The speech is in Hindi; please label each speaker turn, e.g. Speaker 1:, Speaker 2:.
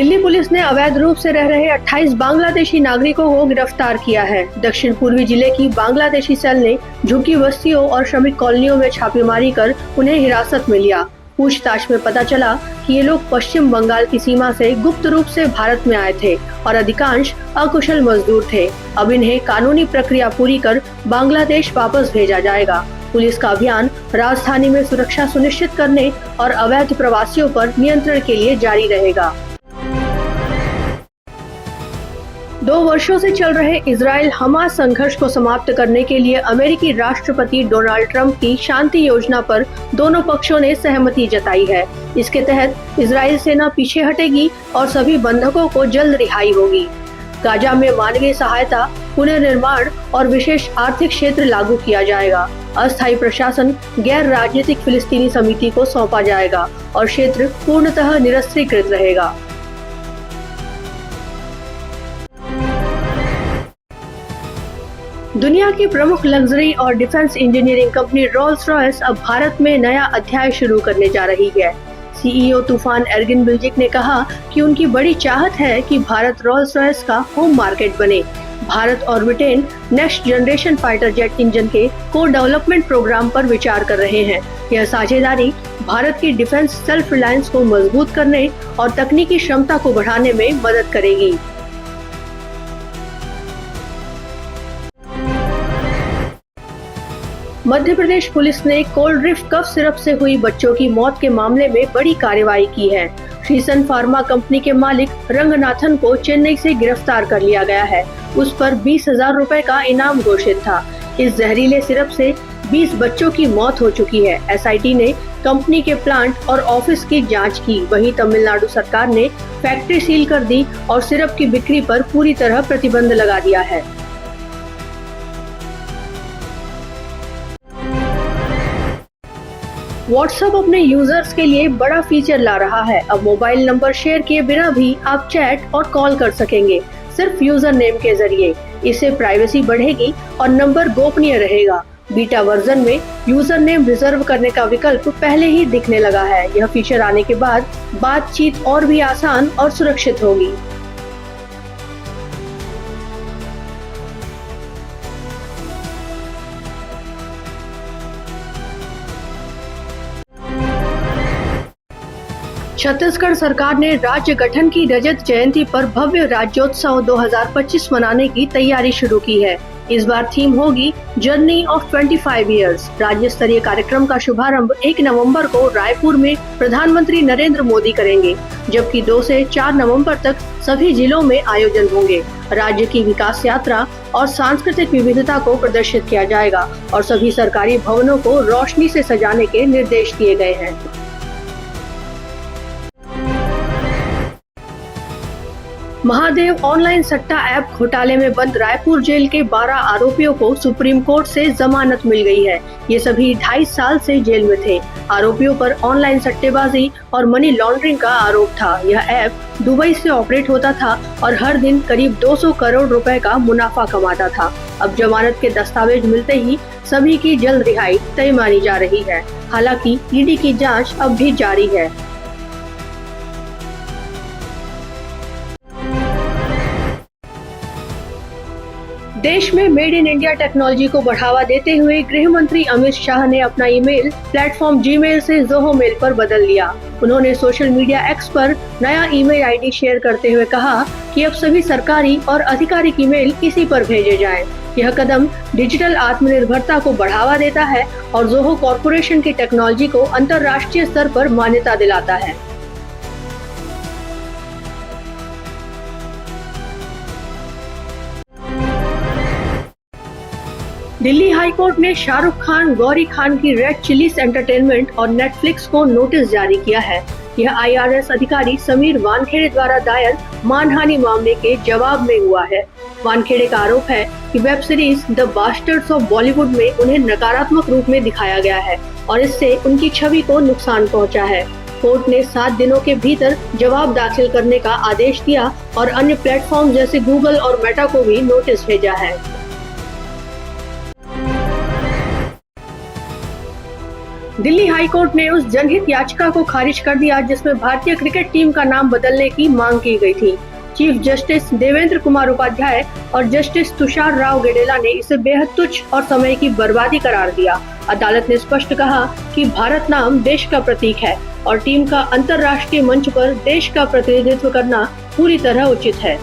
Speaker 1: दिल्ली पुलिस ने अवैध रूप से रह रहे 28 बांग्लादेशी नागरिकों को गिरफ्तार किया है। दक्षिण पूर्वी जिले की बांग्लादेशी सेल ने झुग्गी बस्तियों और श्रमिक कॉलोनियों में छापेमारी कर उन्हें हिरासत में लिया। पूछताछ में पता चला कि ये लोग पश्चिम बंगाल की सीमा से गुप्त रूप से भारत में आए थे और अधिकांश अकुशल मजदूर थे। अब इन्हें कानूनी प्रक्रिया पूरी कर बांग्लादेश वापस भेजा जाएगा। पुलिस का अभियान राजधानी में सुरक्षा सुनिश्चित करने और अवैध प्रवासियों पर नियंत्रण के लिए जारी रहेगा। 2 वर्षों से चल रहे इजराइल हमास संघर्ष को समाप्त करने के लिए अमेरिकी राष्ट्रपति डोनाल्ड ट्रंप की शांति योजना पर दोनों पक्षों ने सहमति जताई है। इसके तहत इजराइल सेना पीछे हटेगी और सभी बंधकों को जल्द रिहाई होगी। गाजा में मानवीय सहायता, पुनर्निर्माण और विशेष आर्थिक क्षेत्र लागू किया जाएगा। अस्थायी प्रशासन गैर राजनीतिक फिलिस्तीनी समिति को सौंपा जाएगा और क्षेत्र पूर्णतः निरस्त्रीकृत रहेगा। दुनिया की प्रमुख लग्जरी और defence engineering company Rolls Royce अब भारत में नया अध्याय शुरू करने जा रही है। सीईओ तूफान एर्गिन बिल्जिक ने कहा कि उनकी बड़ी चाहत है कि भारत रोल्स रॉयस का होम मार्केट बने। भारत और Britain next generation fighter jet engine के को डेवलपमेंट प्रोग्राम पर विचार कर रहे हैं। यह साझेदारी भारत की डिफेंस सेल्फ रिलायंस को मजबूत करने और तकनीकी क्षमता को बढ़ाने में मदद करेगी। मध्य प्रदेश पुलिस ने कोल्ड ड्रिफ्ट कफ सिरप से हुई बच्चों की मौत के मामले में बड़ी कार्रवाई की है। श्रीसन फार्मा कंपनी के मालिक रंगनाथन को चेन्नई से गिरफ्तार कर लिया गया है। उस पर 20,000 रुपए का इनाम घोषित था। इस जहरीले सिरप से 20 बच्चों की मौत हो चुकी है। एसआईटी ने कंपनी के प्लांट और ऑफिस की जांच की। वहीं तमिलनाडु सरकार ने फैक्ट्री सील कर दी और सिरप की बिक्री पर पूरी तरह प्रतिबंध लगा दिया है। व्हाट्सएप अपने यूजर्स के लिए बड़ा फीचर ला रहा है। अब मोबाइल नंबर शेयर किए बिना भी आप चैट और कॉल कर सकेंगे, सिर्फ यूजर नेम के जरिए। इससे प्राइवेसी बढ़ेगी और नंबर गोपनीय रहेगा। बीटा वर्जन में यूजर नेम रिजर्व करने का विकल्प पहले ही दिखने लगा है। यह फीचर आने के बाद बातचीत और भी आसान और सुरक्षित होगी। छत्तीसगढ़ सरकार ने राज्य गठन की रजत जयंती पर भव्य राज्योत्सव 2025 मनाने की तैयारी शुरू की है। इस बार थीम होगी जर्नी ऑफ 25 इयर्स। राज्य स्तरीय कार्यक्रम का शुभारंभ 1 नवंबर को रायपुर में प्रधानमंत्री नरेंद्र मोदी करेंगे, जबकि 2 से 4 नवंबर तक सभी जिलों में आयोजन होंगे। राज्य की विकास यात्रा और सांस्कृतिक विविधता को प्रदर्शित किया जाएगा और सभी सरकारी भवनों को रोशनी से सजाने के निर्देश दिए गए हैं। महादेव ऑनलाइन सट्टा ऐप घोटाले में बंद रायपुर जेल के 12 आरोपियों को सुप्रीम कोर्ट से जमानत मिल गई है। ये सभी 2.5 साल से जेल में थे। आरोपियों पर ऑनलाइन सट्टेबाजी और मनी लॉन्ड्रिंग का आरोप था। यह ऐप दुबई से ऑपरेट होता था और हर दिन करीब 200 करोड़ रुपए का मुनाफा कमाता था। अब जमानत के दस्तावेज मिलते ही सभी की जल्द रिहाई तय मानी जा रही है। हालांकि ईडी की जाँच अब भी जारी है। देश में मेड इन इंडिया टेक्नोलॉजी को बढ़ावा देते हुए गृह मंत्री अमित शाह ने अपना ईमेल प्लेटफॉर्म जीमेल से जोहो मेल पर बदल लिया। उन्होंने सोशल मीडिया एक्स पर नया ईमेल आईडी शेयर करते हुए कहा कि अब सभी सरकारी और आधिकारिक ईमेल इसी पर भेजे जाएं। यह कदम डिजिटल आत्मनिर्भरता को बढ़ावा देता है और जोहो कॉर्पोरेशन की टेक्नोलॉजी को अंतर्राष्ट्रीय स्तर पर मान्यता दिलाता है। दिल्ली हाई कोर्ट ने शाहरुख खान, गौरी खान की रेड चिलीज एंटरटेनमेंट और नेटफ्लिक्स को नोटिस जारी किया है। यह आईआरएस अधिकारी समीर वानखेड़े द्वारा दायर मानहानि मामले के जवाब में हुआ है। वानखेड़े का आरोप है कि web series the bastards of Bollywood में उन्हें नकारात्मक रूप में दिखाया गया है और इससे उनकी छवि को नुकसान पहुंचा है। कोर्ट ने 7 दिनों के भीतर जवाब दाखिल करने का आदेश दिया और अन्य प्लेटफॉर्म जैसे गूगल और मेटा को भी नोटिस भेजा है। दिल्ली हाई कोर्ट ने उस जनहित याचिका को खारिज कर दिया जिसमें भारतीय क्रिकेट टीम का नाम बदलने की मांग की गई थी। चीफ जस्टिस देवेंद्र कुमार उपाध्याय और जस्टिस तुषार राव गेडेला ने इसे बेहद तुच्छ और समय की बर्बादी करार दिया। अदालत ने स्पष्ट कहा कि भारत नाम देश का प्रतीक है और टीम का अंतर्राष्ट्रीय मंच पर देश का प्रतिनिधित्व करना पूरी तरह उचित है।